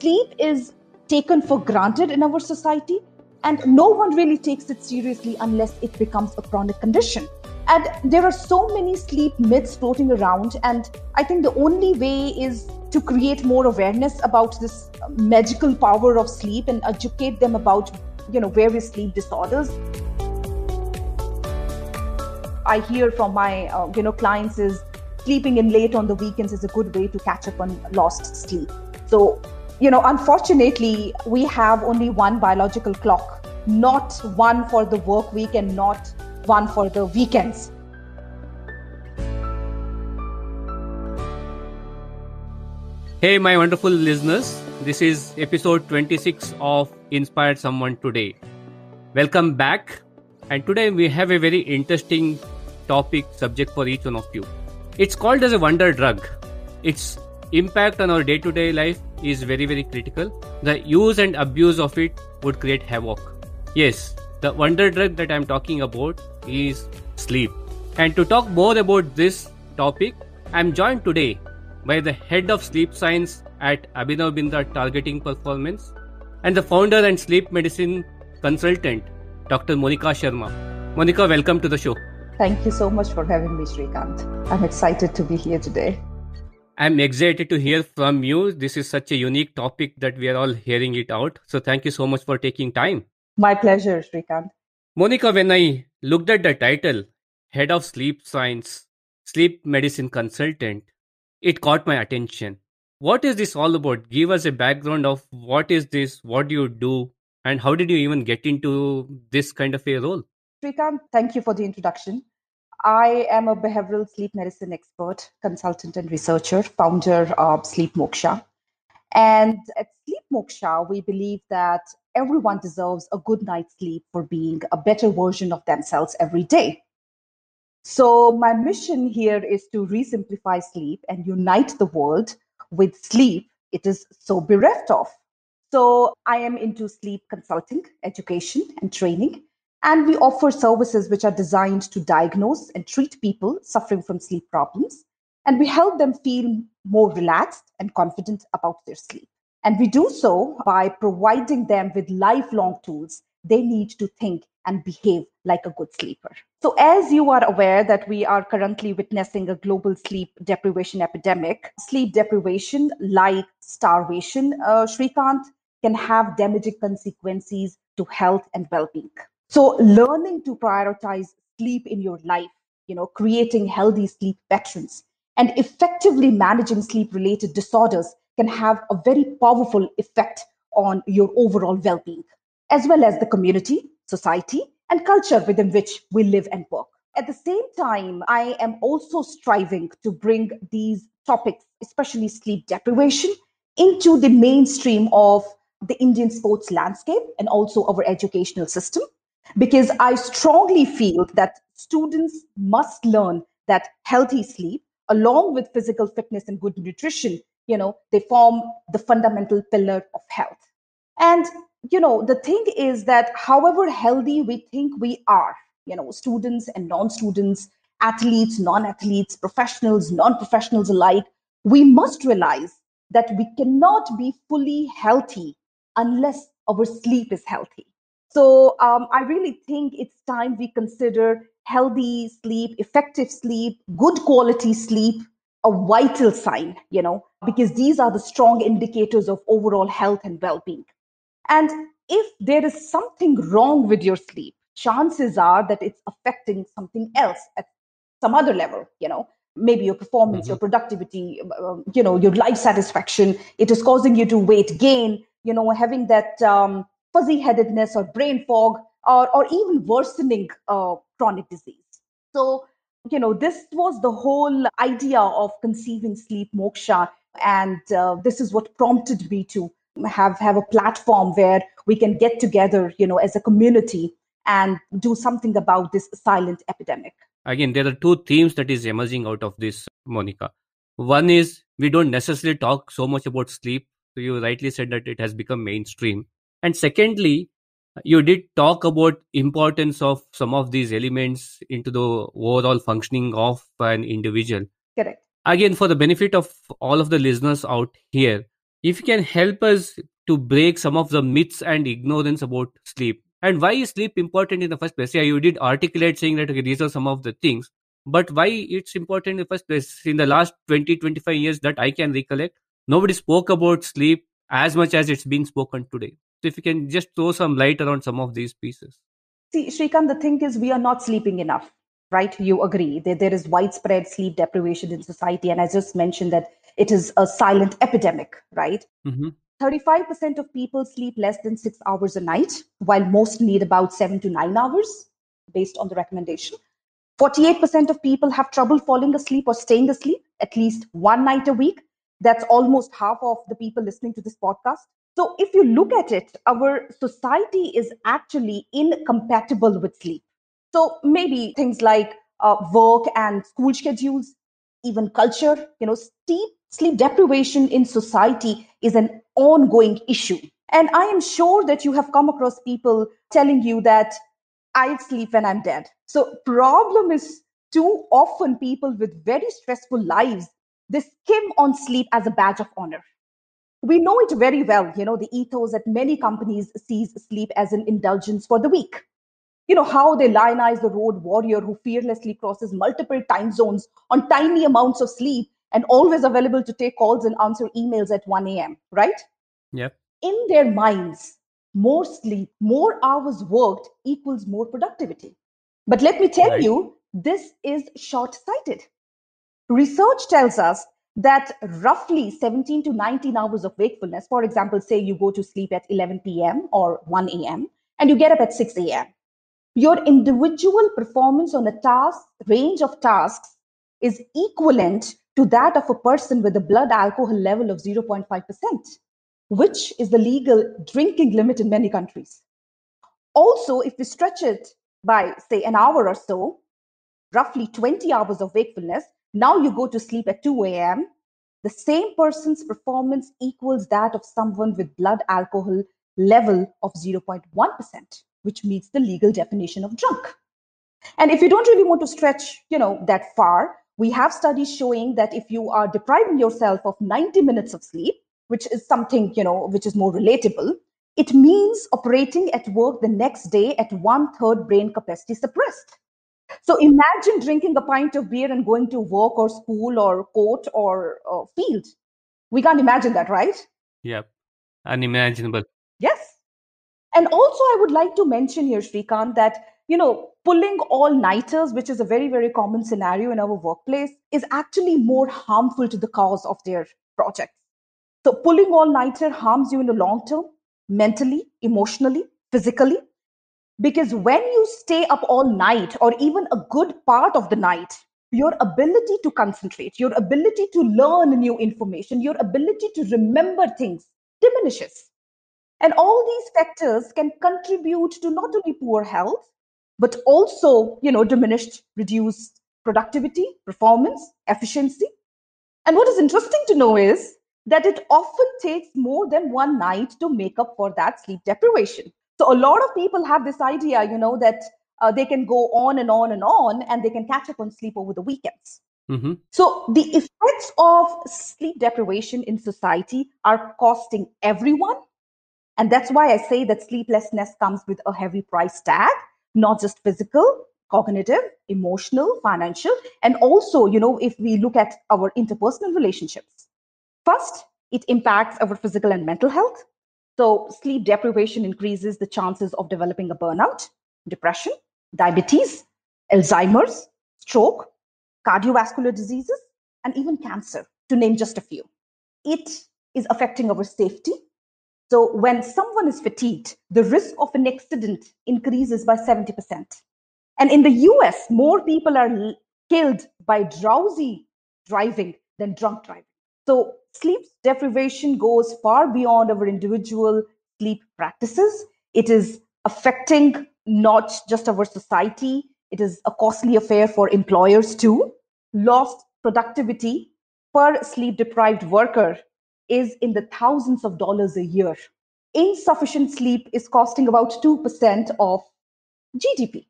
sleep is taken for granted in our society, and no one really takes it seriously unless it becomes a chronic condition. And there are so many sleep myths floating around, and I think the only way is to create more awareness about this magical power of sleep and educate them about, various sleep disorders. I hear from my, clients is sleeping in late on the weekends is a good way to catch up on lost sleep. So, unfortunately, we have only one biological clock, not one for the work week and not one for the weekends. Hey, my wonderful listeners. This is episode 26 of Inspired Someone Today. Welcome back. And today we have a very interesting subject for each one of you. It's called as a wonder drug. Its impact on our day-to-day life is very, very critical. The use and abuse of it would create havoc. Yes, the wonder drug that I'm talking about is sleep. And to talk more about this topic, I'm joined today by the head of sleep science at Abhinav Bindra Targeting Performance and the founder and sleep medicine consultant, Dr. Monica Sharma. Monica, welcome to the show. Thank you so much for having me, Srikanth. I'm excited to be here today. I'm excited to hear from you. This is such a unique topic that we are all hearing it out. So thank you so much for taking time. My pleasure, Srikanth. Monica, when I looked at the title, Head of Sleep Science, Sleep Medicine Consultant, it caught my attention. What is this all about? Give us a background of what is this, what do you do, and how did you even get into this kind of a role? Srikanth, thank you for the introduction. I am a behavioral sleep medicine expert, consultant and researcher, founder of Sleep Moksha. And at Sleep Moksha, we believe that everyone deserves a good night's sleep for being a better version of themselves every day. So my mission here is to re-simplify sleep and unite the world with sleep it is so bereft of. So I am into sleep consulting, education, and training. And we offer services which are designed to diagnose and treat people suffering from sleep problems. And we help them feel more relaxed and confident about their sleep. And we do so by providing them with lifelong tools they need to think and behave like a good sleeper. So as you are aware that we are currently witnessing a global sleep deprivation epidemic, sleep deprivation, like starvation, Srikanth, can have damaging consequences to health and well-being. So learning to prioritize sleep in your life, creating healthy sleep patterns and effectively managing sleep-related disorders can have a very powerful effect on your overall well-being, as well as the community, society, and culture within which we live and work. At the same time, I am also striving to bring these topics, especially sleep deprivation, into the mainstream of the Indian sports landscape and also our educational system. Because I strongly feel that students must learn that healthy sleep, along with physical fitness and good nutrition, they form the fundamental pillar of health. And, the thing is that however healthy we think we are, students and non-students, athletes, non-athletes, professionals, non-professionals alike, we must realize that we cannot be fully healthy unless our sleep is healthy. So I really think it's time we consider healthy sleep, effective sleep, good quality sleep a vital sign, because these are the strong indicators of overall health and well-being. And if there is something wrong with your sleep, chances are that it's affecting something else at some other level, maybe your performance, your productivity, your life satisfaction. It is causing you to weight gain, having that fuzzy headedness or brain fog, or even worsening chronic disease. So, this was the whole idea of conceiving Sleep Moksha. And this is what prompted me to have a platform where we can get together, as a community and do something about this silent epidemic. Again, there are two themes that is emerging out of this, Monica. One is we don't necessarily talk so much about sleep. So you rightly said that it has become mainstream. And secondly, you did talk about importance of some of these elements into the overall functioning of an individual. Correct. Again, for the benefit of all of the listeners out here, if you can help us to break some of the myths and ignorance about sleep, and why is sleep important in the first place? Yeah, you did articulate saying that okay, these are some of the things, but why it's important in the first place? In the last 20-25 years that I can recollect, nobody spoke about sleep as much as it's been spoken today. So if you can just throw some light around some of these pieces. See, Shrikant, the thing is, we are not sleeping enough, right? You agree that there is widespread sleep deprivation in society. And I just mentioned that it is a silent epidemic, right? Mm-hmm. 35% of people sleep less than 6 hours a night, while most need about 7 to 9 hours based on the recommendation. 48% of people have trouble falling asleep or staying asleep at least one night a week. That's almost half of the people listening to this podcast. So, if you look at it, our society is actually incompatible with sleep. So, maybe things like work and school schedules, even culture, sleep deprivation in society is an ongoing issue. And I am sure that you have come across people telling you that I sleep when I'm dead. So problem is too often people with very stressful lives, they skim on sleep as a badge of honor. We know it very well, the ethos that many companies sees sleep as an indulgence for the weak. How they lionize the road warrior who fearlessly crosses multiple time zones on tiny amounts of sleep and always available to take calls and answer emails at 1 a.m., right? Yeah. In their minds, more sleep, more hours worked equals more productivity. But let me tell Right. you, this is short sighted. Research tells us that roughly 17 to 19 hours of wakefulness, for example, say you go to sleep at 11 p.m. or 1 a.m., and you get up at 6 a.m., your individual performance on a task, range of tasks, is equivalent to that of a person with a blood alcohol level of 0.5%, which is the legal drinking limit in many countries. Also, if we stretch it by, say, an hour or so, roughly 20 hours of wakefulness, now you go to sleep at 2 a.m., the same person's performance equals that of someone with blood alcohol level of 0.1%, which meets the legal definition of drunk. And if you don't really want to stretch, that far, we have studies showing that if you are depriving yourself of 90 minutes of sleep, which is something, which is more relatable, it means operating at work the next day at 1/3 brain capacity suppressed. So imagine drinking a pint of beer and going to work or school or court or field. We can't imagine that, right? Yeah. Unimaginable. Yes. And also, I would like to mention here, Shrikant, that pulling all-nighters, which is a very, very common scenario in our workplace, is actually more harmful to the cause of their projects. So, pulling all-nighter harms you in the long term, mentally, emotionally, physically, because when you stay up all night or even a good part of the night, your ability to concentrate, your ability to learn new information, your ability to remember things diminishes. And all these factors can contribute to not only poor health, but also, diminished, reduced productivity, performance, efficiency. And what is interesting to know is that it often takes more than one night to make up for that sleep deprivation. So a lot of people have this idea, that they can go on and on and on and they can catch up on sleep over the weekends. Mm-hmm. So the effects of sleep deprivation in society are costing everyone, and that's why I say that sleeplessness comes with a heavy price tag, not just physical, cognitive, emotional, financial, and also, if we look at our interpersonal relationships. First, it impacts our physical and mental health. So, sleep deprivation increases the chances of developing a burnout, depression, diabetes, Alzheimer's, stroke, cardiovascular diseases, and even cancer, to name just a few. It is affecting our safety. So when someone is fatigued, the risk of an accident increases by 70%. And in the US, more people are killed by drowsy driving than drunk driving. So sleep deprivation goes far beyond our individual sleep practices. It is affecting not just our society, it is a costly affair for employers too. Lost productivity per sleep deprived worker is in the thousands of dollars a year. Insufficient sleep is costing about 2% of GDP.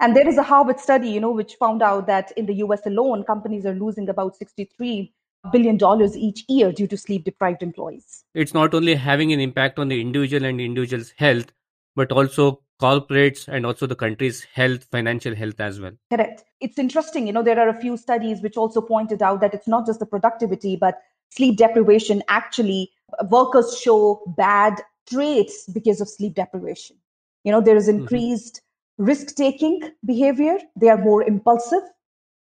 And there is a Harvard study, which found out that in the US alone, companies are losing about $63 billion each year due to sleep deprived employees. It's not only having an impact on the individual and individual's health, but also corporates and also the country's health, financial health as well. Correct. It's interesting, there are a few studies which also pointed out that it's not just the productivity, but sleep deprivation. Actually, workers show bad traits because of sleep deprivation. There is increased risk-taking behavior. They are more impulsive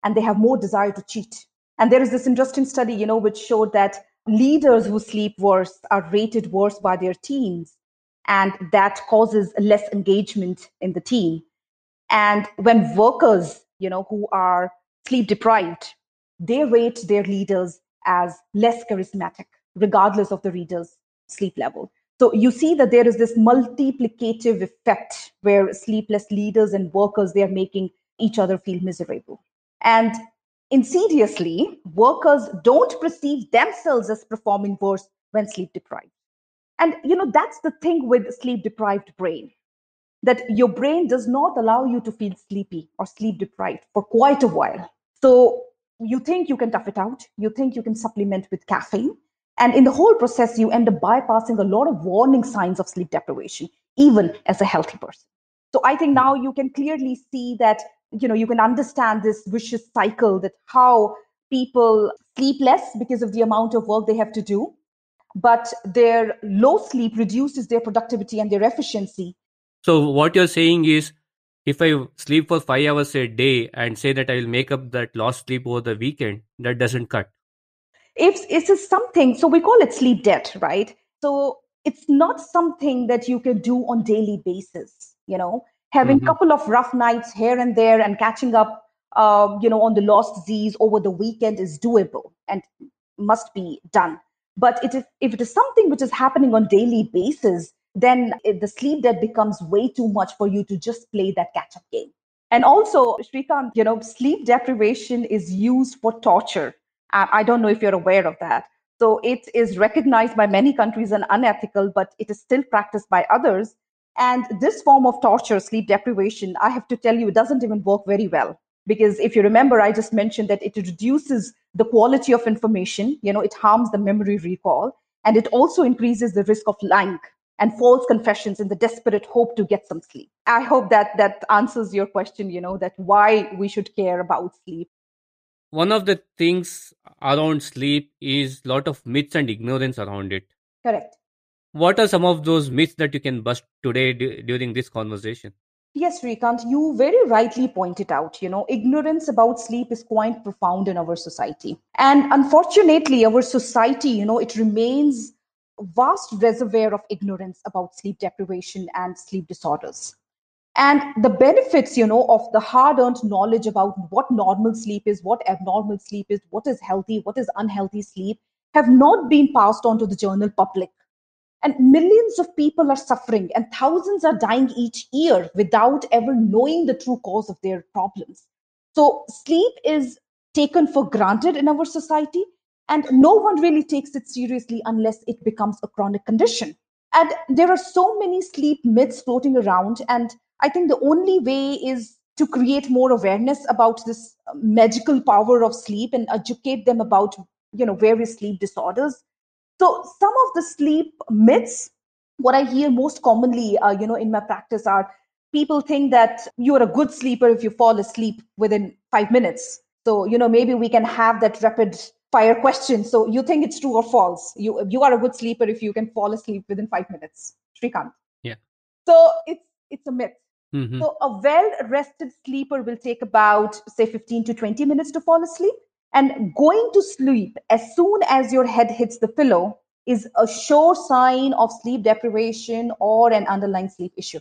and they have more desire to cheat. And there is this interesting study, which showed that leaders who sleep worse are rated worse by their teams, and that causes less engagement in the team. And when workers, who are sleep deprived, they rate their leaders as less charismatic, regardless of the leader's sleep level. So you see that there is this multiplicative effect where sleepless leaders and workers, they are making each other feel miserable. And insidiously, workers don't perceive themselves as performing worse when sleep deprived. And, that's the thing with sleep deprived brain, that your brain does not allow you to feel sleepy or sleep deprived for quite a while. So you think you can tough it out. You think you can supplement with caffeine. And in the whole process, you end up bypassing a lot of warning signs of sleep deprivation, even as a healthy person. So I think now you can clearly see that, you can understand this vicious cycle, that how people sleep less because of the amount of work they have to do, but their low sleep reduces their productivity and their efficiency. So what you're saying is, if I sleep for 5 hours a day and say that I will make up that lost sleep over the weekend, that doesn't cut. It's something, so we call it sleep debt, right? So it's not something that you can do on daily basis. Having a couple of rough nights here and there and catching up, on the lost Z's over the weekend is doable and must be done. But if it is something which is happening on daily basis, then the sleep debt becomes way too much for you to just play that catch-up game. And also, Shrikant, sleep deprivation is used for torture. I don't know if you're aware of that. So it is recognized by many countries as unethical, but it is still practiced by others. And this form of torture, sleep deprivation, I have to tell you, it doesn't even work very well. Because if you remember, I just mentioned that it reduces the quality of information, it harms the memory recall, and it also increases the risk of lying and false confessions in the desperate hope to get some sleep. I hope that answers your question, that why we should care about sleep. One of the things around sleep is a lot of myths and ignorance around it. Correct. What are some of those myths that you can bust today during this conversation? Yes, Srikant, you very rightly pointed out, ignorance about sleep is quite profound in our society. And unfortunately, our society, it remains a vast reservoir of ignorance about sleep deprivation and sleep disorders. And the benefits, of the hard-earned knowledge about what normal sleep is, what abnormal sleep is, what is healthy, what is unhealthy sleep, have not been passed on to the general public. And millions of people are suffering and thousands are dying each year without ever knowing the true cause of their problems. So sleep is taken for granted in our society, and no one really takes it seriously unless it becomes a chronic condition. And there are so many sleep myths floating around, and I think the only way is to create more awareness about this magical power of sleep and educate them about various sleep disorders. So some of the sleep myths, what I hear most commonly, in my practice are people think that you are a good sleeper if you fall asleep within 5 minutes. So, maybe we can have that rapid fire question. So you think it's true or false? You are a good sleeper if you can fall asleep within 5 minutes, Shrikant. Yeah. So it's a myth. Mm-hmm. So a well-rested sleeper will take about, say, 15 to 20 minutes to fall asleep. And going to sleep as soon as your head hits the pillow is a sure sign of sleep deprivation or an underlying sleep issue.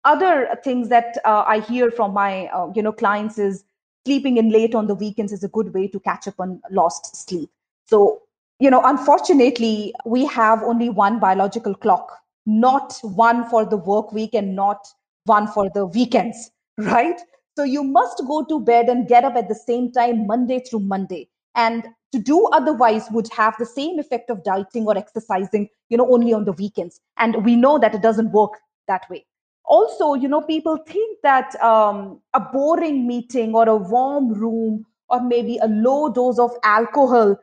Other things that I hear from my clients is sleeping in late on the weekends is a good way to catch up on lost sleep. So, unfortunately, we have only one biological clock, not one for the work week and not one for the weekends, right? So you must go to bed and get up at the same time Monday through Monday. And to do otherwise would have the same effect of dieting or exercising, only on the weekends. And we know that it doesn't work that way. Also, people think that a boring meeting or a warm room or maybe a low dose of alcohol,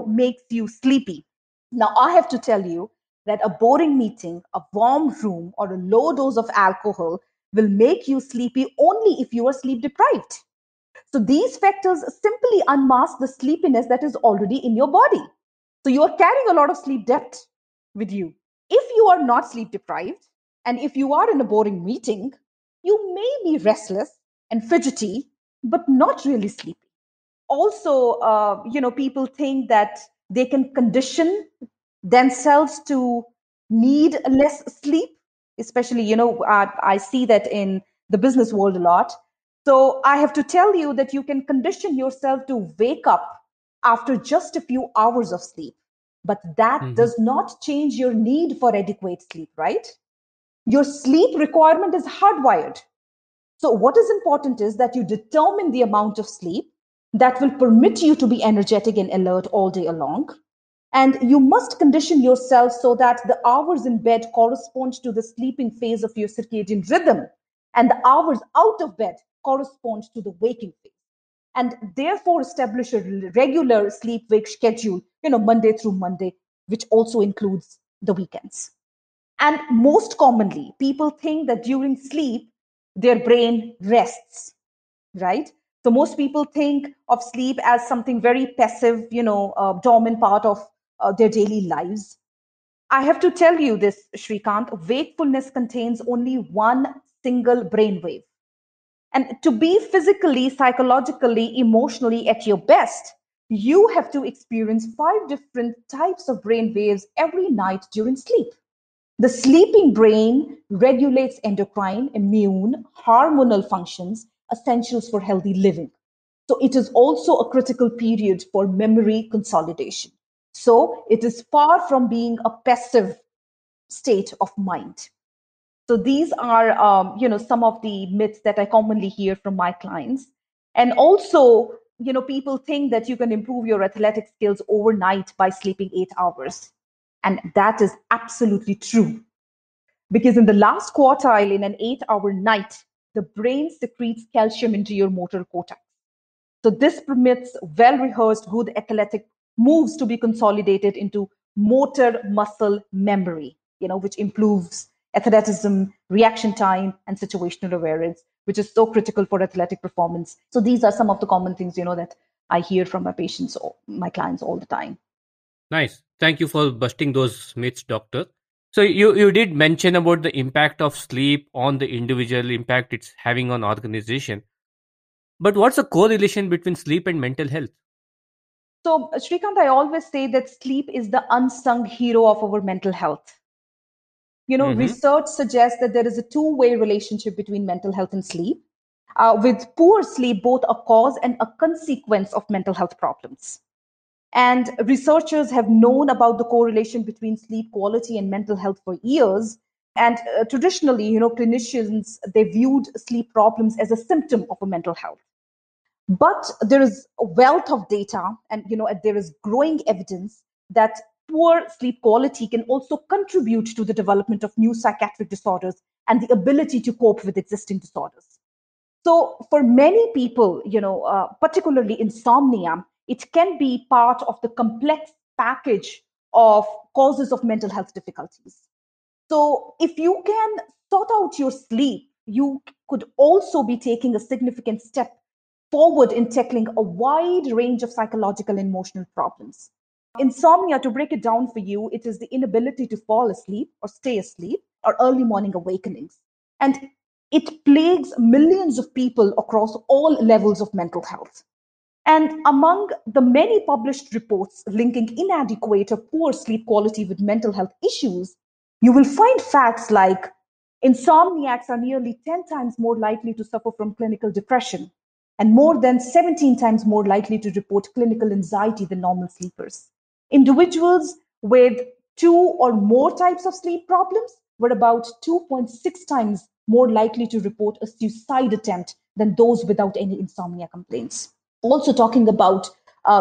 makes you sleepy. Now, I have to tell you that a boring meeting, a warm room, or a low dose of alcohol will make you sleepy only if you are sleep deprived. So these factors simply unmask the sleepiness that is already in your body. So you are carrying a lot of sleep debt with you. If you are not sleep deprived, and if you are in a boring meeting, you may be restless and fidgety, but not really sleepy. Also, people think that they can condition themselves to need less sleep, especially, I see that in the business world a lot. So I have to tell you that you can condition yourself to wake up after just a few hours of sleep, but that does not change your need for adequate sleep, right? Your sleep requirement is hardwired. So, what is important is that you determine the amount of sleep that will permit you to be energetic and alert all day long. And you must condition yourself so that the hours in bed correspond to the sleeping phase of your circadian rhythm, and the hours out of bed correspond to the waking phase. And therefore, establish a regular sleep wake schedule, Monday through Monday, which also includes the weekends. And most commonly, people think that during sleep, their brain rests, right? So most people think of sleep as something very passive, dormant part of their daily lives. I have to tell you this, Shrikant, wakefulness contains only one single brainwave. And to be physically, psychologically, emotionally at your best, you have to experience 5 different types of brain waves every night during sleep. The sleeping brain regulates endocrine, immune, hormonal functions essentials for healthy living. So it is also a critical period for memory consolidation. So it is far from being a passive state of mind. So these are, some of the myths that I commonly hear from my clients. And also, people think that you can improve your athletic skills overnight by sleeping 8 hours. And that is absolutely true. Because in the last quartile in an 8 hour night, the brain secretes calcium into your motor cortex. So this permits well rehearsed, good athletic moves to be consolidated into motor muscle memory, which improves athleticism, reaction time, and situational awareness, which is so critical for athletic performance. So these are some of the common things, that I hear from my patients or my clients all the time. Nice. Thank you for busting those myths, doctor. So you did mention about the impact of sleep on the individual, impact it's having on organization. But what's the correlation between sleep and mental health? So, Shrikant, I always say that sleep is the unsung hero of our mental health. Mm-hmm. Research suggests that there is a two-way relationship between mental health and sleep, with poor sleep both a cause and a consequence of mental health problems. And researchers have known about the correlation between sleep quality and mental health for years. And traditionally, clinicians, they viewed sleep problems as a symptom of a mental health. But there is a wealth of data, and there is growing evidence that poor sleep quality can also contribute to the development of new psychiatric disorders and the ability to cope with existing disorders. So for many people, particularly insomnia, it can be part of the complex package of causes of mental health difficulties. So if you can sort out your sleep, you could also be taking a significant step forward in tackling a wide range of psychological and emotional problems. Insomnia, to break it down for you, it is the inability to fall asleep or stay asleep or early morning awakenings. And it plagues millions of people across all levels of mental health. And among the many published reports linking inadequate or poor sleep quality with mental health issues, you will find facts like insomniacs are nearly 10 times more likely to suffer from clinical depression and more than 17 times more likely to report clinical anxiety than normal sleepers. Individuals with two or more types of sleep problems were about 2.6 times more likely to report a suicide attempt than those without any insomnia complaints. Also, talking about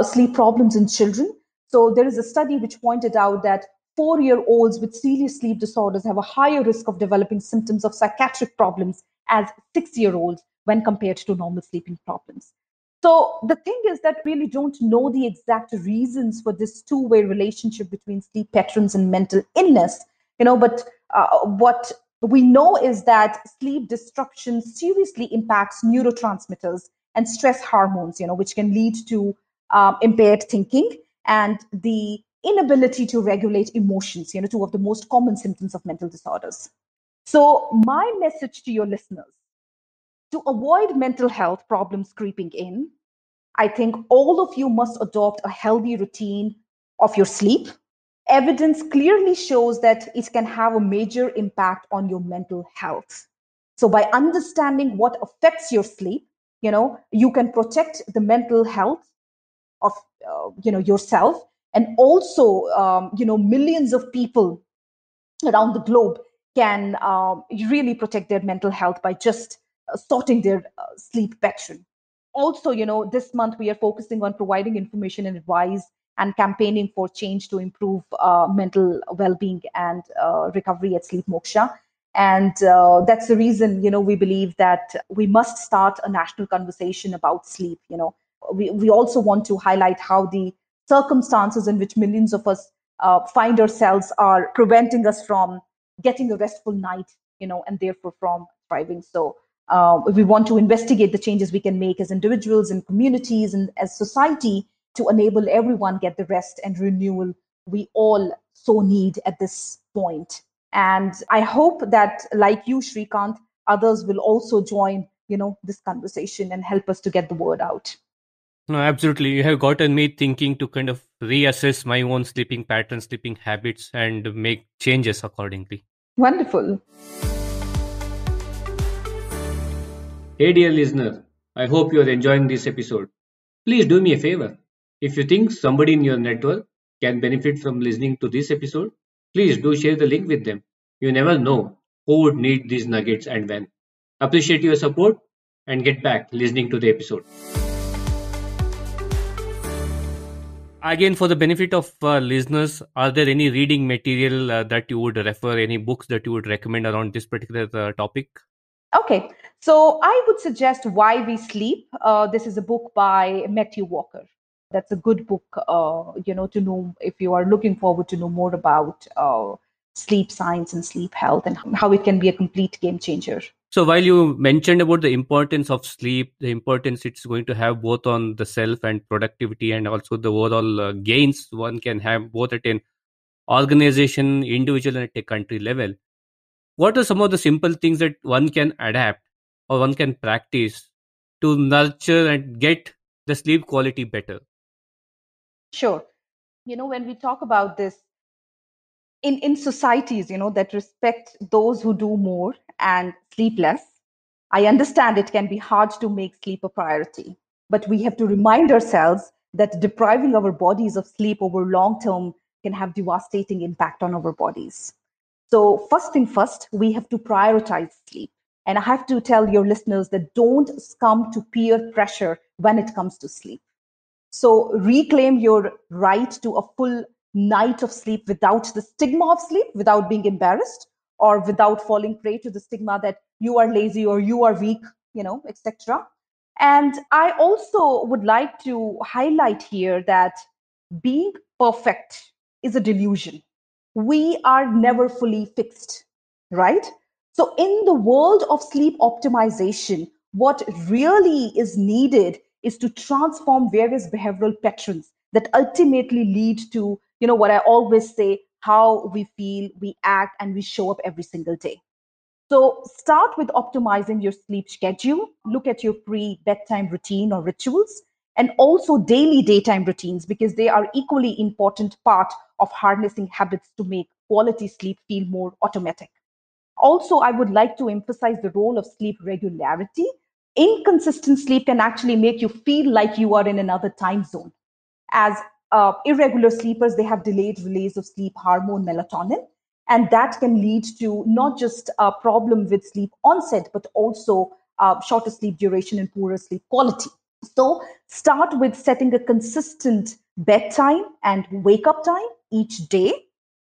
sleep problems in children. So, there is a study which pointed out that 4-year-olds with serious sleep disorders have a higher risk of developing symptoms of psychiatric problems as 6-year-olds when compared to normal sleeping problems. So the thing is that we really don't know the exact reasons for this two-way relationship between sleep patterns and mental illness, but what we know is that sleep disruption seriously impacts neurotransmitters and stress hormones, which can lead to impaired thinking and the inability to regulate emotions, two of the most common symptoms of mental disorders. So my message to your listeners: to avoid mental health problems creeping in, I think all of you must adopt a healthy routine of your sleep. Evidence clearly shows that it can have a major impact on your mental health. So by understanding what affects your sleep, you can protect the mental health of yourself, and also millions of people around the globe can really protect their mental health by just sorting their sleep pattern. Also, this month we are focusing on providing information and advice and campaigning for change to improve mental well-being and recovery at Sleep Moksha. And that's the reason, we believe that we must start a national conversation about sleep. We also want to highlight how the circumstances in which millions of us find ourselves are preventing us from getting a restful night, and therefore from thriving. So we want to investigate the changes we can make as individuals and communities and as society to enable everyone get the rest and renewal we all so need at this point. And I hope that, like you, Shrikant, others will also join, this conversation and help us to get the word out. No, absolutely. You have gotten me thinking to kind of reassess my own sleeping patterns, sleeping habits, and make changes accordingly. Wonderful. Hey, dear listener, I hope you are enjoying this episode. Please do me a favor. If you think somebody in your network can benefit from listening to this episode, please do share the link with them. You never know who would need these nuggets and when. Appreciate your support and get back listening to the episode. Again, for the benefit of listeners, are there any reading material that you would refer, any books that you would recommend around this particular topic? Okay, so I would suggest Why We Sleep. This is a book by Matthew Walker. That's a good book, to know if you are looking forward to know more about sleep science and sleep health and how it can be a complete game changer. So while you mentioned about the importance of sleep, the importance it's going to have both on the self and productivity and also the overall gains one can have both at an organization, individual and at a country level. What are some of the simple things that one can adapt or one can practice to nurture and get the sleep quality better? Sure. When we talk about this, in societies, that respect those who do more and sleep less, I understand it can be hard to make sleep a priority, but we have to remind ourselves that depriving our bodies of sleep over long term can have devastating impact on our bodies. So first thing first, we have to prioritize sleep. And I have to tell your listeners that don't succumb to peer pressure when it comes to sleep. So reclaim your right to a full night of sleep without the stigma of sleep, without being embarrassed, or without falling prey to the stigma that you are lazy or you are weak, etc. And I also would like to highlight here that being perfect is a delusion. We are never fully fixed, right? So, in the world of sleep optimization, what really is needed is to transform various behavioral patterns that ultimately lead to, what I always say, how we feel, we act, and we show up every single day. So start with optimizing your sleep schedule. Look at your pre-bedtime routine or rituals, and also daily daytime routines, because they are equally important part of harnessing habits to make quality sleep feel more automatic. Also, I would like to emphasize the role of sleep regularity. Inconsistent sleep can actually make you feel like you are in another time zone. As irregular sleepers, they have delayed release of sleep hormone melatonin, and that can lead to not just a problem with sleep onset, but also shorter sleep duration and poorer sleep quality. So start with setting a consistent bedtime and wake up time each day.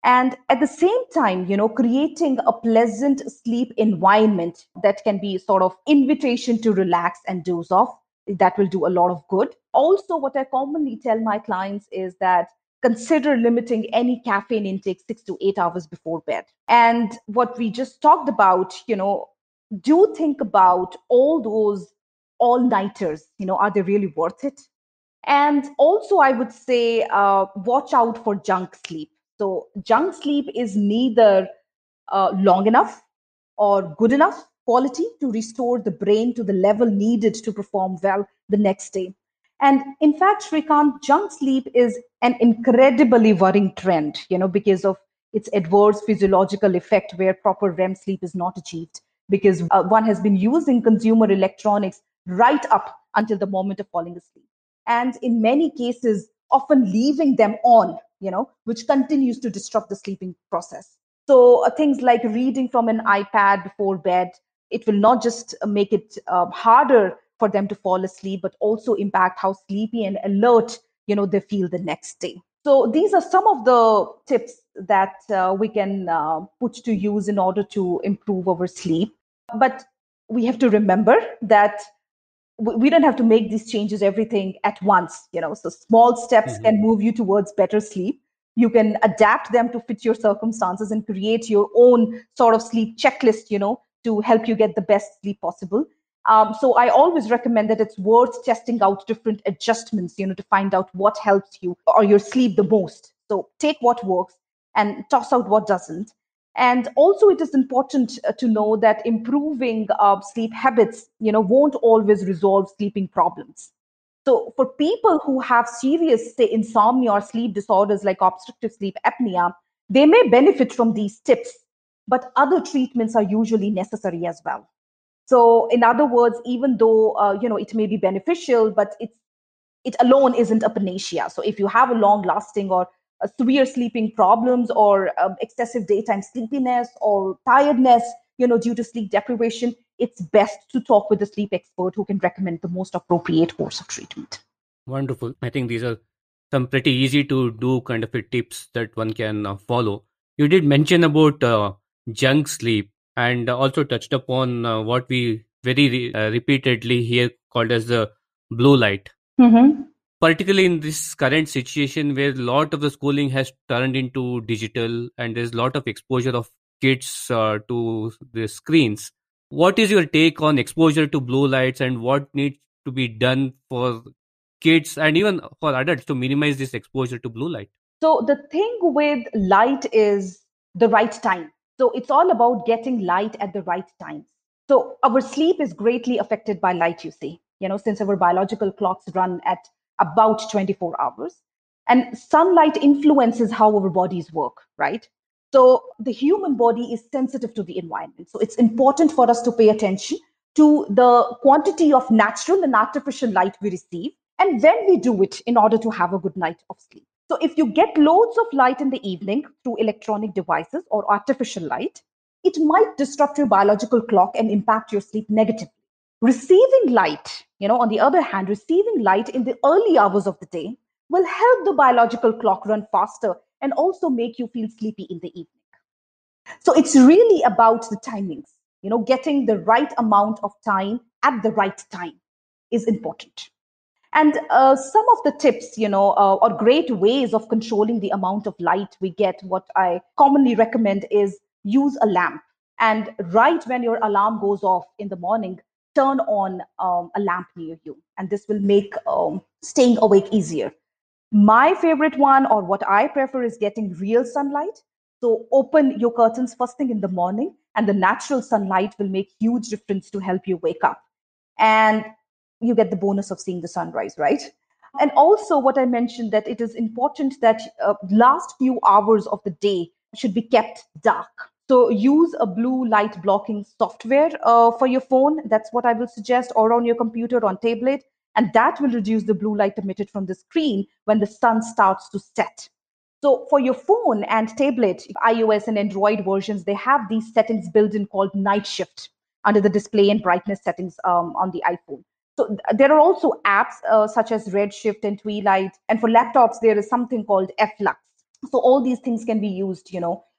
And at the same time, creating a pleasant sleep environment that can be sort of invitation to relax and doze off. that will do a lot of good. Also, what I commonly tell my clients is that consider limiting any caffeine intake 6 to 8 hours before bed. And what we just talked about, do think about all those all-nighters. Are they really worth it? And also, I would say, watch out for junk sleep. So, junk sleep is neither long enough or good enough quality to restore the brain to the level needed to perform well the next day. And in fact, Shrikant, junk sleep is an incredibly worrying trend, because of its adverse physiological effect where proper REM sleep is not achieved, because one has been using consumer electronics right up until the moment of falling asleep. And in many cases, often leaving them on, which continues to disrupt the sleeping process. So things like reading from an iPad before bed, it will not just make it harder for them to fall asleep, but also impact how sleepy and alert, they feel the next day. So these are some of the tips that we can put to use in order to improve our sleep. But we have to remember that we don't have to make these changes everything at once. So small steps can move you towards better sleep. You can adapt them to fit your circumstances and create your own sort of sleep checklist, to help you get the best sleep possible. So I always recommend that it's worth testing out different adjustments, to find out what helps you or your sleep the most. So take what works and toss out what doesn't. And also, it is important to know that improving sleep habits, won't always resolve sleeping problems. So for people who have serious, say, insomnia or sleep disorders like obstructive sleep apnea, they may benefit from these tips, but other treatments are usually necessary as well. So in other words, even though, it may be beneficial, but it alone isn't a panacea. So if you have a long lasting or severe sleeping problems or excessive daytime sleepiness or tiredness, due to sleep deprivation, it's best to talk with a sleep expert who can recommend the most appropriate course of treatment. Wonderful. I think these are some pretty easy to do kind of tips that one can follow. You did mention about junk sleep and also touched upon what we very repeatedly hear called as the blue light. Mm-hmm. Particularly in this current situation where a lot of the schooling has turned into digital and there's a lot of exposure of kids to the screens. What is your take on exposure to blue lights and what needs to be done for kids and even for adults to minimize this exposure to blue light? So the thing with light is the right time. So it's all about getting light at the right time. So our sleep is greatly affected by light, you see, since our biological clocks run at about 24 hours. And sunlight influences how our bodies work, right? So the human body is sensitive to the environment. So it's important for us to pay attention to the quantity of natural and artificial light we receive and when we do it in order to have a good night of sleep. So if you get loads of light in the evening through electronic devices or artificial light, it might disrupt your biological clock and impact your sleep negatively. Receiving light, on the other hand, receiving light in the early hours of the day will help the biological clock run faster and also make you feel sleepy in the evening. So it's really about the timings, getting the right amount of time at the right time is important. And some of the tips, or great ways of controlling the amount of light we get, what I commonly recommend is use a lamp. And right when your alarm goes off in the morning, turn on a lamp near you. And this will make staying awake easier. My favorite one, or what I prefer, is getting real sunlight. So open your curtains first thing in the morning, and the natural sunlight will make huge difference to help you wake up. And you get the bonus of seeing the sunrise, right? And also what I mentioned, that it is important that last few hours of the day should be kept dark. So use a blue light blocking software for your phone. That's what I will suggest, or on your computer, on tablet. And that will reduce the blue light emitted from the screen when the sun starts to set. So for your phone and tablet, iOS and Android versions, they have these settings built in called night shift under the display and brightness settings on the iPhone. So there are also apps such as Redshift and Twilight. And for laptops, there is something called FLux. So all these things can be used,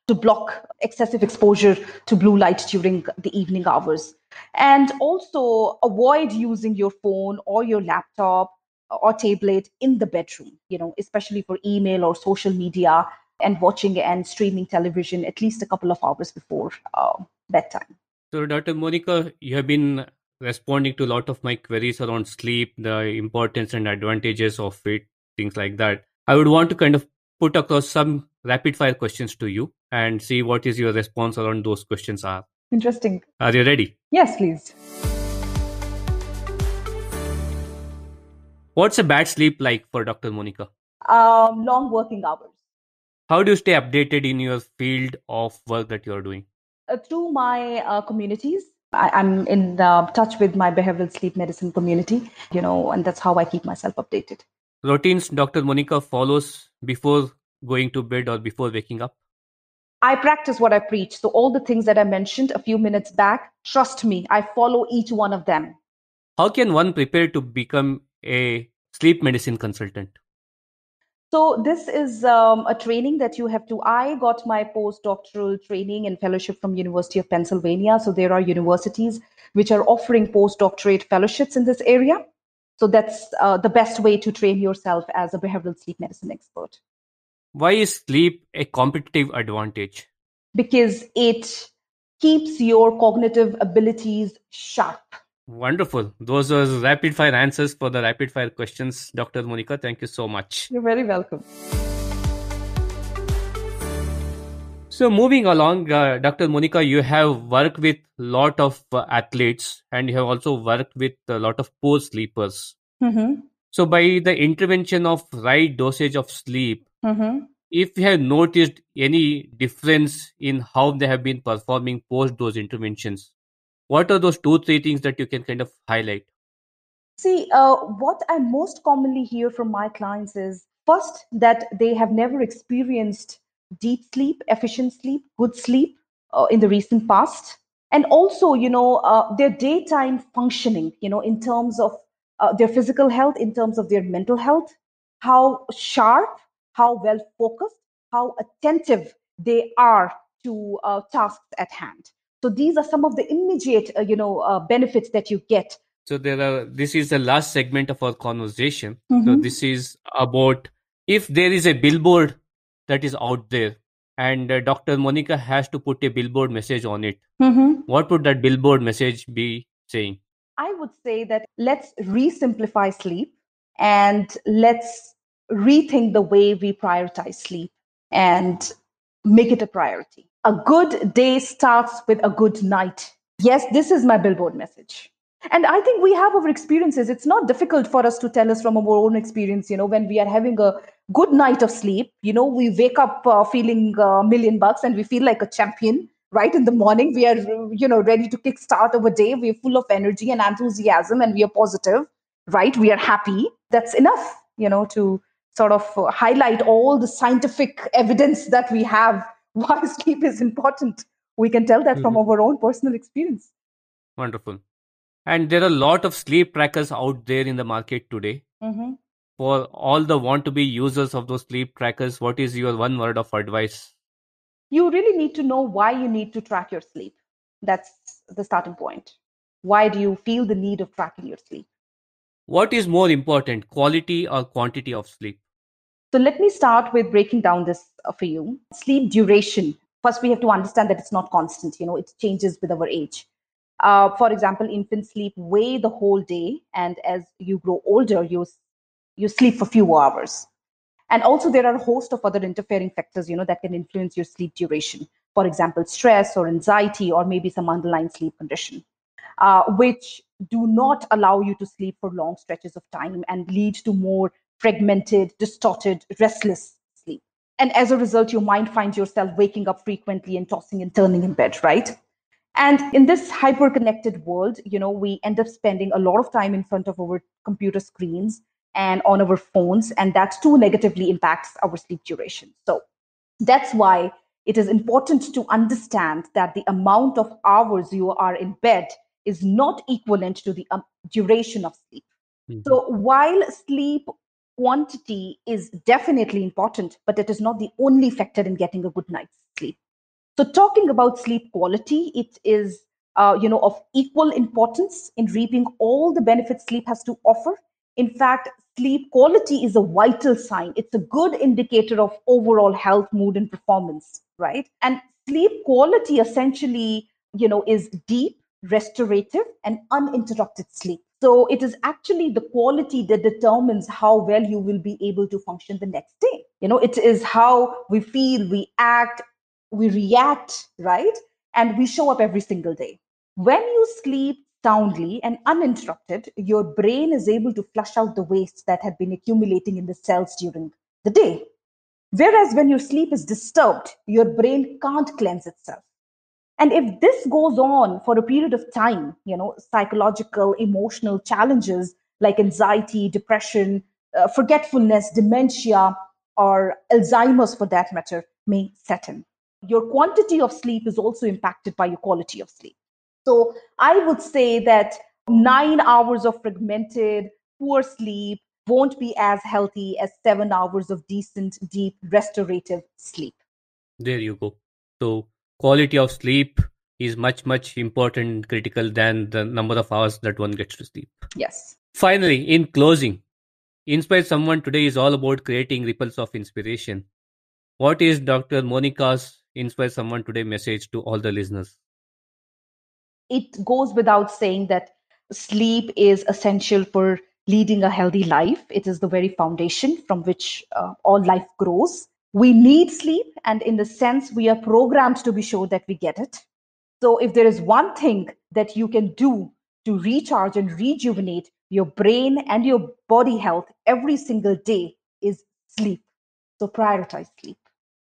to block excessive exposure to blue light during the evening hours. And also avoid using your phone or your laptop or tablet in the bedroom, especially for email or social media, and watching and streaming television at least a couple of hours before bedtime. So, Dr. Monica, you have been responding to a lot of my queries around sleep, the importance and advantages of it, things like that. I would want to kind of put across some rapid fire questions to you and see what is your response around those questions are. Interesting. Are you ready? Yes, please. What's a bad sleep like for Dr. Monica? Long working hours. How do you stay updated in your field of work that you're doing? Through my communities. I'm in touch with my behavioral sleep medicine community, and that's how I keep myself updated. Routines Dr. Monica follows before going to bed or before waking up? I practice what I preach. So all the things that I mentioned a few minutes back, trust me, I follow each one of them. How can one prepare to become a sleep medicine consultant? So this is a training that you have to. I got my postdoctoral training and fellowship from University of Pennsylvania. So there are universities which are offering postdoctorate fellowships in this area. So that's the best way to train yourself as a behavioral sleep medicine expert. Why is sleep a competitive advantage? Because it keeps your cognitive abilities sharp. Wonderful. Those are rapid fire answers for the rapid fire questions, Dr. Monica. Thank you so much. You're very welcome. So moving along, Dr. Monica, you have worked with a lot of athletes and you have also worked with a lot of poor sleepers. Mm-hmm. So by the intervention of right dosage of sleep, Mm-hmm. if you have noticed any difference in how they have been performing post those interventions, what are those 2-3 things that you can kind of highlight? See, what I most commonly hear from my clients is first that they have never experienced deep sleep, efficient sleep, good sleep in the recent past. And also, their daytime functioning, in terms of their physical health, in terms of their mental health, how sharp, how well focused, how attentive they are to tasks at hand. So these are some of the immediate, benefits that you get. So this is the last segment of our conversation. So Mm-hmm. this is about if there is a billboard that is out there and Dr. Monica has to put a billboard message on it. Mm-hmm. What would that billboard message be saying? I would say that let's re-simplify sleep and let's rethink the way we prioritize sleep and make it a priority. A good day starts with a good night. Yes, this is my billboard message. And I think we have our experiences. It's not difficult for us to tell us from our own experience, when we are having a good night of sleep, we wake up feeling $1,000,000 and we feel like a champion. Right in the morning, we are, ready to kickstart our day. We are full of energy and enthusiasm and we are positive, right? We are happy. That's enough, to sort of highlight all the scientific evidence that we have why sleep is important. We can tell that from our own personal experience. Wonderful. And there are a lot of sleep trackers out there in the market today. Mm-hmm. For all the want-to-be users of those sleep trackers, what is your one word of advice? You really need to know why you need to track your sleep. That's the starting point. Why do you feel the need of tracking your sleep? What is more important, quality or quantity of sleep? So let me start with breaking down this for you. Sleep duration. First, we have to understand that it's not constant. It changes with our age. For example, infants sleep way the whole day, and as you grow older, you sleep for few hours. And also, there are a host of other interfering factors, that can influence your sleep duration. For example, stress or anxiety, or maybe some underlying sleep condition, which do not allow you to sleep for long stretches of time and lead to more fragmented, distorted, restless sleep. And as a result, you might find yourself waking up frequently and tossing and turning in bed, right? And in this hyper-connected world, we end up spending a lot of time in front of our computer screens and on our phones, and that too negatively impacts our sleep duration. So that's why it is important to understand that the amount of hours you are in bed is not equivalent to the duration of sleep. Mhm. So while sleep quantity is definitely important, but it is not the only factor in getting a good night's sleep. So talking about sleep quality, it is of equal importance in reaping all the benefits sleep has to offer. In fact, sleep quality is a vital sign. It's a good indicator of overall health, mood, and performance, right? And sleep quality essentially, is deep, restorative, and uninterrupted sleep. So it is actually the quality that determines how well you will be able to function the next day. It is how we feel, we act, we react, right? And we show up every single day. When you sleep soundly and uninterrupted, your brain is able to flush out the waste that had been accumulating in the cells during the day. Whereas when your sleep is disturbed, your brain can't cleanse itself. And if this goes on for a period of time, psychological, emotional challenges like anxiety, depression, forgetfulness, dementia, or Alzheimer's for that matter, may set in. Your quantity of sleep is also impacted by your quality of sleep. So I would say that 9 hours of fragmented, poor sleep won't be as healthy as 7 hours of decent, deep, restorative sleep. There you go. So quality of sleep is much, much important and critical than the number of hours that one gets to sleep. Yes. Finally, in closing, Inspire Someone today is all about creating ripples of inspiration. What is Dr. Monica's Inspire Someone Today message to all the listeners? It goes without saying that sleep is essential for leading a healthy life. It is the very foundation from which all life grows. We need sleep, and in the sense, we are programmed to be sure that we get it. So if there is one thing that you can do to recharge and rejuvenate your brain and your body health every single day, is sleep. So prioritize sleep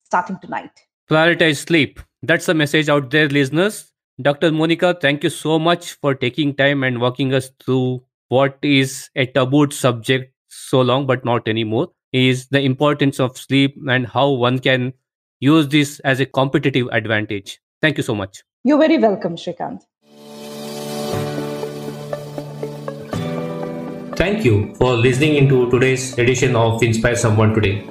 starting tonight. Prioritize sleep. That's the message out there, listeners. Dr. Monica, thank you so much for taking time and walking us through what is a taboo subject so long, but not anymore, is the importance of sleep and how one can use this as a competitive advantage. Thank you so much. You're very welcome, Shrikant. Thank you for listening into today's edition of Inspire Someone Today.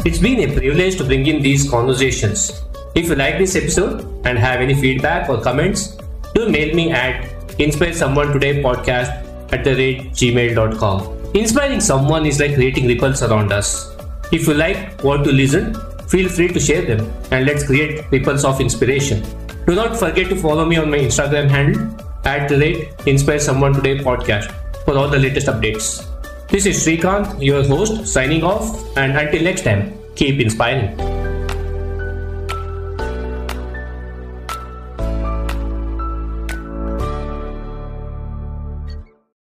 It's been a privilege to bring in these conversations. If you like this episode and have any feedback or comments, do mail me at inspiresomeonetodaypodcast@gmail.com. Inspiring someone is like creating ripples around us. If you like what to listen, feel free to share them and let's create ripples of inspiration. Do not forget to follow me on my Instagram handle @InspireSomeoneTodayPodcast for all the latest updates. This is Shrikant, your host, signing off, and until next time, keep inspiring.